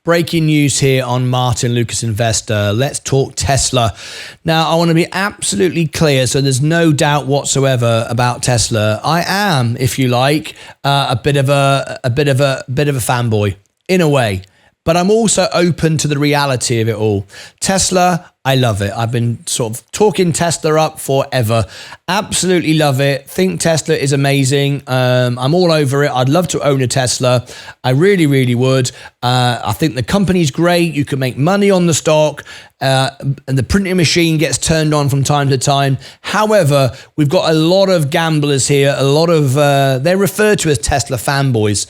Breaking news here on Martyn Lucas Investor. Let's talk Tesla. Now, I want to be absolutely clear, so there's no doubt whatsoever about Tesla. I am, if you like, a bit of a fanboy in a way, but I'm also open to the reality of it all. Tesla, I love it. I've been sort of talking Tesla up forever. Absolutely love it. Think Tesla is amazing. I'm all over it. I'd love to own a Tesla. I really, really would. I think the company's great. You can make money on the stock. And the printing machine gets turned on from time to time. However, we've got a lot of gamblers here. A lot of, they're referred to as Tesla fanboys,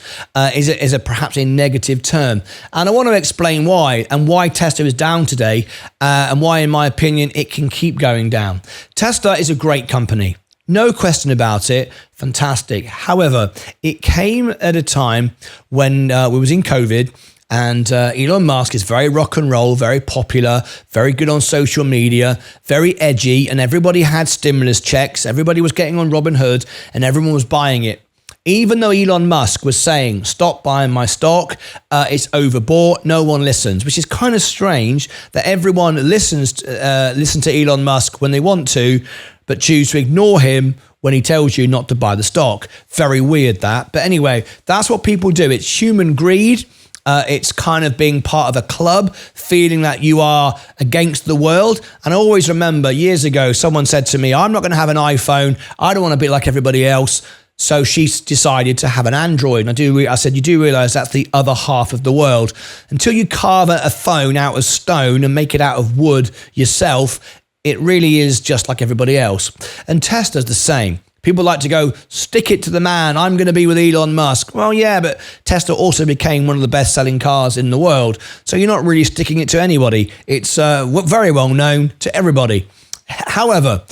is a perhaps a negative term. And I want to explain why, and why Tesla is down today, and why, in my opinion, it can keep going down. Tesla is a great company. No question about it. Fantastic. However, it came at a time when we was in COVID, and Elon Musk is very rock and roll, very popular, very good on social media, very edgy, and everybody had stimulus checks. Everybody was getting on Robinhood, and everyone was buying it. Even though Elon Musk was saying, stop buying my stock, it's overbought, no one listens, which is kind of strange that everyone listen to Elon Musk when they want to, but choose to ignore him when he tells you not to buy the stock. Very weird that. But anyway, that's what people do. It's human greed. It's kind of being part of a club, feeling that you are against the world. And I always remember years ago, someone said to me, I'm not going to have an iPhone. I don't want to be like everybody else. So she's decided to have an Android. And I said, you do realize that's the other half of the world. Until you carve a phone out of stone and make it out of wood yourself, it really is just like everybody else. And Tesla's the same. People like to go, stick it to the man. I'm going to be with Elon Musk. Well, yeah, but Tesla also became one of the best-selling cars in the world. So you're not really sticking it to anybody. It's very well known to everybody. However,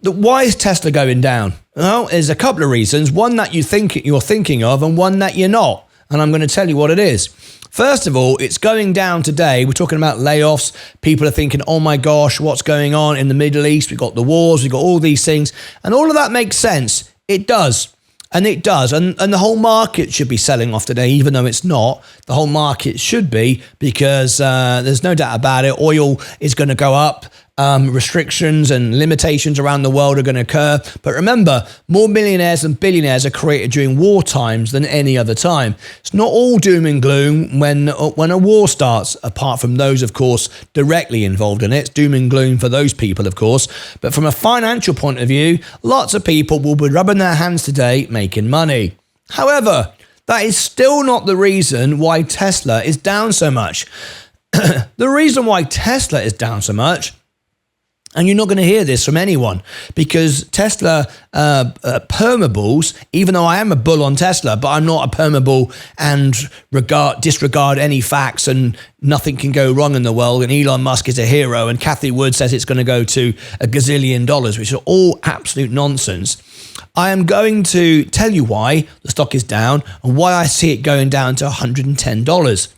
why is Tesla going down? Well, there's a couple of reasons. One that you're thinking of, and one that you're not. And I'm going to tell you what it is. First of all, it's going down today. We're talking about layoffs. People are thinking, oh my gosh, what's going on in the Middle East? We've got the wars, we've got all these things. And all of that makes sense. It does. And it does. And the whole market should be selling off today, even though it's not. The whole market should be, because there's no doubt about it. Oil is going to go up. Restrictions and limitations around the world are going to occur. But remember, more millionaires and billionaires are created during war times than any other time. It's not all doom and gloom when a war starts, apart from those, of course, directly involved in it. It's doom and gloom for those people, of course. But from a financial point of view, lots of people will be rubbing their hands today making money. However, that is still not the reason why Tesla is down so much. The reason why Tesla is down so much, and you're not going to hear this from anyone, because Tesla permables, even though I am a bull on Tesla, but I'm not a permabull and disregard any facts, and nothing can go wrong in the world, and Elon Musk is a hero, and Cathie Wood says it's going to go to $1 gazillion, which are all absolute nonsense. I am going to tell you why the stock is down and why I see it going down to $110.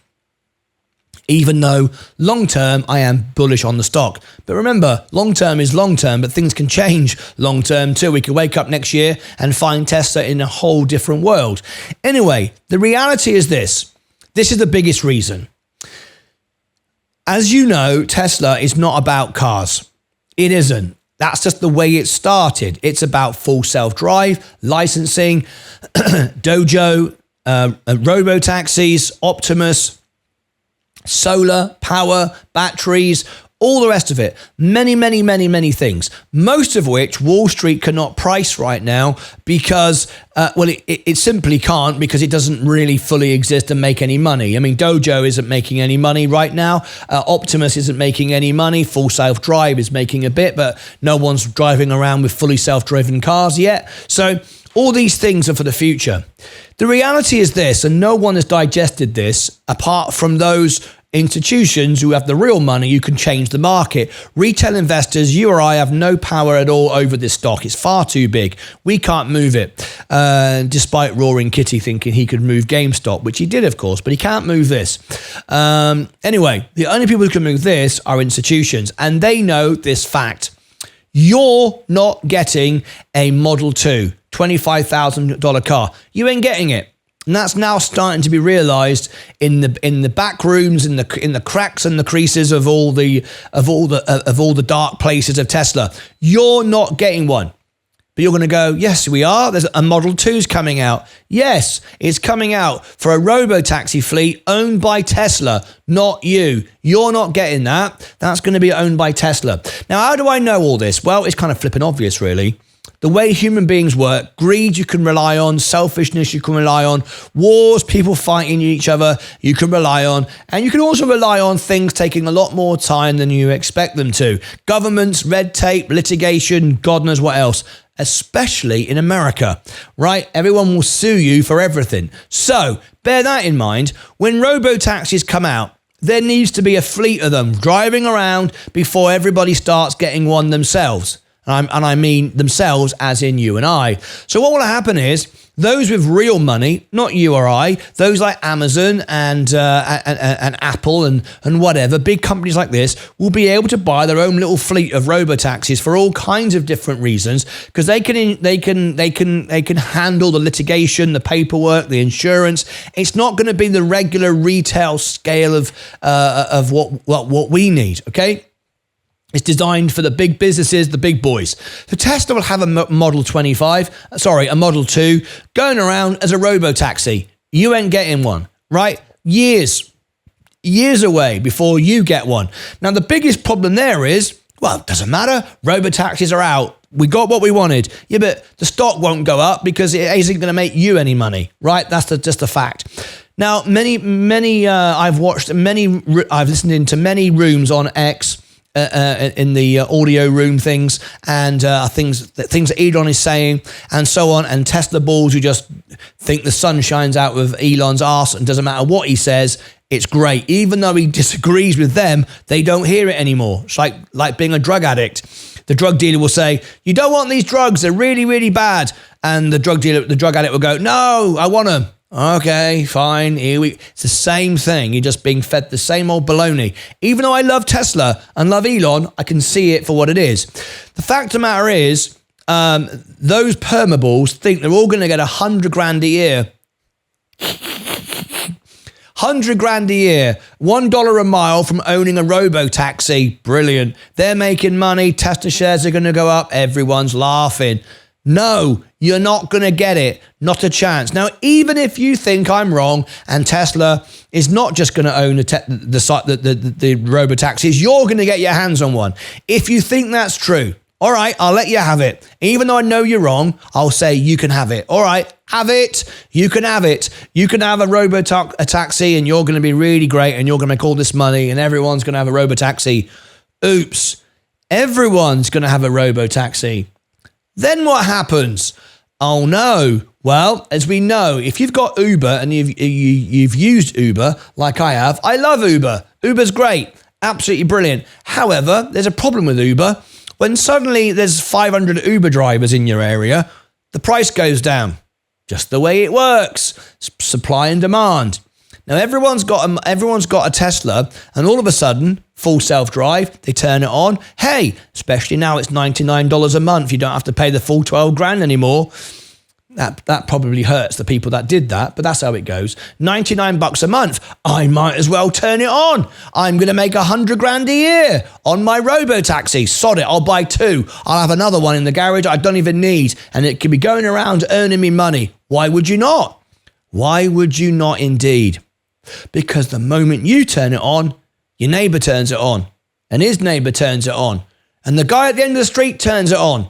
Even though long-term, I am bullish on the stock. But remember, long-term is long-term, but things can change long-term too. We could wake up next year and find Tesla in a whole different world. Anyway, the reality is this. This is the biggest reason. As you know, Tesla is not about cars. It isn't. That's just the way it started. It's about full self-drive, licensing, Dojo, RoboTaxis, Optimus, solar, power, batteries, all the rest of it. Many, many, many, many things. Most of which Wall Street cannot price right now because, it simply can't, because it doesn't really fully exist and make any money. I mean, Dojo isn't making any money right now. Optimus isn't making any money. Full self-drive is making a bit, but no one's driving around with fully self-driven cars yet. So all these things are for the future. The reality is this, and no one has digested this apart from those institutions who have the real money who can change the market. Retail investors, you or I, have no power at all over this stock. It's far too big. We can't move it, despite Roaring Kitty thinking he could move GameStop, which he did, of course, but he can't move this. Anyway, the only people who can move this are institutions, and they know this fact. You're not getting a Model 2, $25,000 car. You ain't getting it. And that's now starting to be realised in the back rooms, in the cracks and the creases of all the dark places of Tesla. You're not getting one. But you're going to go, yes, we are. There's a Model 2's coming out. Yes, it's coming out for a robo-taxi fleet owned by Tesla, not you. You're not getting that. That's going to be owned by Tesla. Now, how do I know all this? Well, it's kind of flipping obvious, really. The way human beings work, greed you can rely on, selfishness you can rely on, wars, people fighting each other you can rely on, and you can also rely on things taking a lot more time than you expect them to. Governments, red tape, litigation, God knows what else. Especially in America, right? Everyone will sue you for everything. So bear that in mind. When robo-taxis come out, there needs to be a fleet of them driving around before everybody starts getting one themselves. And I mean themselves as in you and I. So what will happen is those with real money, not you or I, those like Amazon and Apple and whatever, big companies like this will be able to buy their own little fleet of robo-taxis for all kinds of different reasons, because they can handle the litigation, the paperwork, the insurance. It's not going to be the regular retail scale of what we need, okay? It's designed for the big businesses, the big boys. So Tesla will have a Model 2 going around as a robo-taxi. You ain't getting one, right? Years away before you get one. Now, the biggest problem there is, well, it doesn't matter. Robo-taxis are out. We got what we wanted. Yeah, but the stock won't go up because it isn't going to make you any money, right? That's just a fact. Now, I've listened into many rooms on X, in the audio room things and things that Elon is saying and so on, and Tesla balls who just think the sun shines out of Elon's arse and doesn't matter what he says, it's great. Even though he disagrees with them, they don't hear it anymore. It's like being a drug addict. The drug dealer will say, you don't want these drugs, they're really, really bad. And the drug addict will go, no, I want them. Okay, fine. It's the same thing. You're just being fed the same old baloney. Even though I love Tesla and love Elon, I can see it for what it is. The fact of the matter is, those permaballs think they're all going to get $100,000 a year. $100,000 a year, $1 a mile from owning a robo-taxi. Brilliant. They're making money. Tesla shares are going to go up. Everyone's laughing. No, you're not going to get it. Not a chance. Now, even if you think I'm wrong and Tesla is not just going to own the robo-taxis, you're going to get your hands on one. If you think that's true, all right, I'll let you have it. Even though I know you're wrong, I'll say you can have it. All right, have it. You can have it. You can have a taxi and you're going to be really great and you're going to make all this money and everyone's going to have a robo-taxi. Oops. Everyone's going to have a robo-taxi. Then what happens? Oh no. Well, as we know, if you've got Uber and you've used Uber like I have, I love Uber. Uber's great. Absolutely brilliant. However, there's a problem with Uber. When suddenly there's 500 Uber drivers in your area, the price goes down. Just the way it works. Supply and demand. Now everyone's got a Tesla, and all of a sudden, full self-drive, they turn it on. Hey, especially now it's $99 a month. You don't have to pay the full 12 grand anymore. That probably hurts the people that did that, but that's how it goes. $99 a month. I might as well turn it on. I'm going to make $100,000 a year on my robo-taxi. Sod it, I'll buy two. I'll have another one in the garage I don't even need, and it can be going around earning me money. Why would you not? Why would you not indeed? Because the moment you turn it on, your neighbor turns it on, and his neighbor turns it on, and the guy at the end of the street turns it on.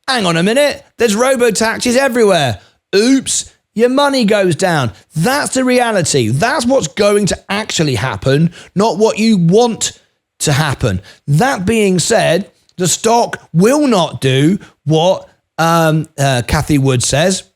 Hang on a minute, there's robo-taxis everywhere. Oops, your money goes down. That's the reality. That's what's going to actually happen, not what you want to happen. That being said, the stock will not do what Cathie Wood says.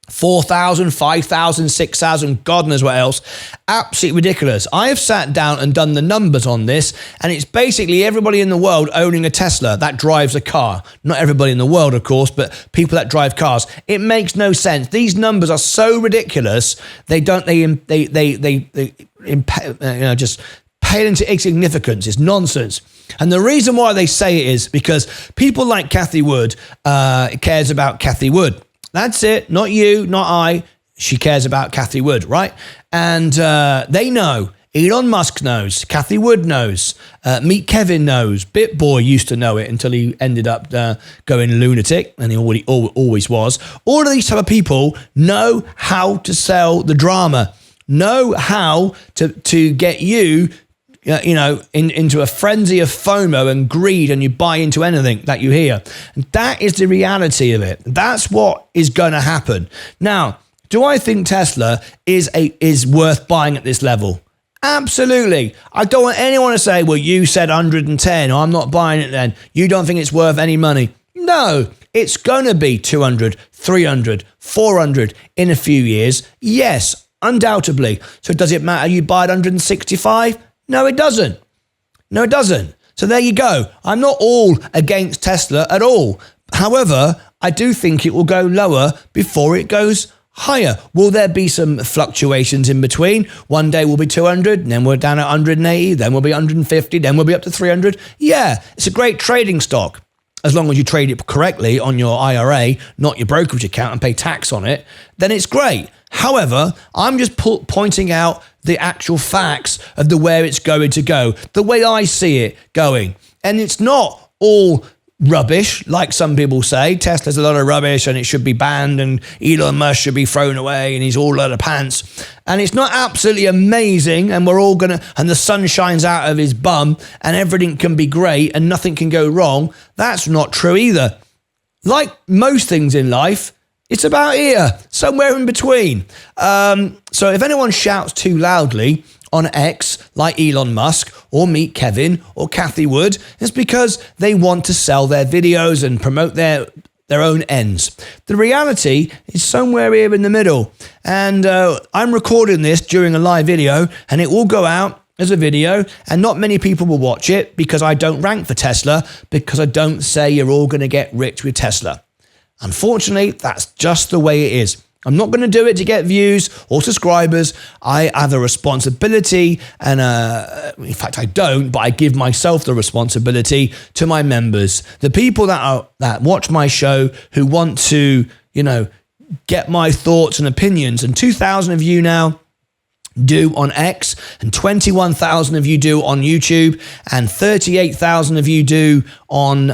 4,000, 5,000, 6,000, God knows what else. Absolutely ridiculous. I have sat down and done the numbers on this, and it's basically everybody in the world owning a Tesla that drives a car. Not everybody in the world, of course, but people that drive cars. It makes no sense. These numbers are so ridiculous. They just pale into insignificance. It's nonsense. And the reason why they say it is because people like Cathie Wood cares about Cathie Wood. That's it. Not you, not I. she cares about Cathie Wood, right? And they know. Elon Musk knows. Cathie Wood knows. Meet Kevin knows. BitBoy used to know it until he ended up going lunatic, and he always was. All of these type of people know how to sell the drama, know how to get you, into a frenzy of FOMO and greed, and you buy into anything that you hear. And that is the reality of it. That's what is going to happen. Now, do I think Tesla is worth buying at this level? Absolutely. I don't want anyone to say, well, you said 110, I'm not buying it then. You don't think it's worth any money. No, it's going to be 200, 300, 400 in a few years. Yes, undoubtedly. So does it matter you buy at 165? No, it doesn't. No, it doesn't. So there you go. I'm not all against Tesla at all. However, I do think it will go lower before it goes higher. Will there be some fluctuations in between? One day we'll be 200, and then we're down at 180, then we'll be 150, then we'll be up to 300. Yeah, it's a great trading stock. As long as you trade it correctly on your IRA, not your brokerage account, and pay tax on it, then it's great. However, I'm just pointing out the actual facts of where it's going to go, the way I see it going. And it's not all rubbish, like some people say. Tesla's a lot of rubbish and it should be banned, and Elon Musk should be thrown away and he's all out of pants. And it's not absolutely amazing and and the sun shines out of his bum and everything can be great and nothing can go wrong. That's not true either. Like most things in life, it's about here, somewhere in between. So if anyone shouts too loudly on X, like Elon Musk, or Meet Kevin, or Cathie Wood, it's because they want to sell their videos and promote their own ends. The reality is somewhere here in the middle. And I'm recording this during a live video, and it will go out as a video, and not many people will watch it because I don't rank for Tesla, because I don't say you're all going to get rich with Tesla. Unfortunately, that's just the way it is. I'm not going to do it to get views or subscribers. I have a responsibility, and in fact, I don't, but I give myself the responsibility to my members, the people that watch my show, who want to, get my thoughts and opinions. And 2,000 of you now do on X, and 21,000 of you do on YouTube, and 38,000 of you do on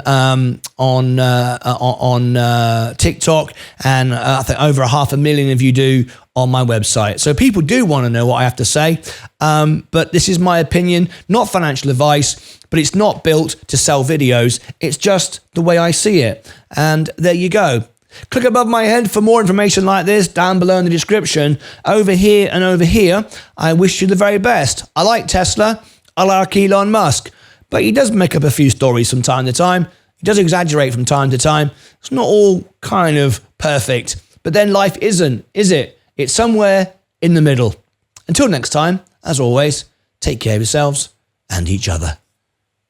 TikTok, and I think over 500,000 of you do on my website. So people do want to know what I have to say, but this is my opinion, not financial advice, but it's not built to sell videos. It's just the way I see it. And there you go. Click above my head for more information like this, down below in the description. Over here and over here, I wish you the very best. I like Tesla, I like Elon Musk, but he does make up a few stories from time to time. He does exaggerate from time to time. It's not all kind of perfect, but then life isn't, is it? It's somewhere in the middle. Until next time, as always, take care of yourselves and each other.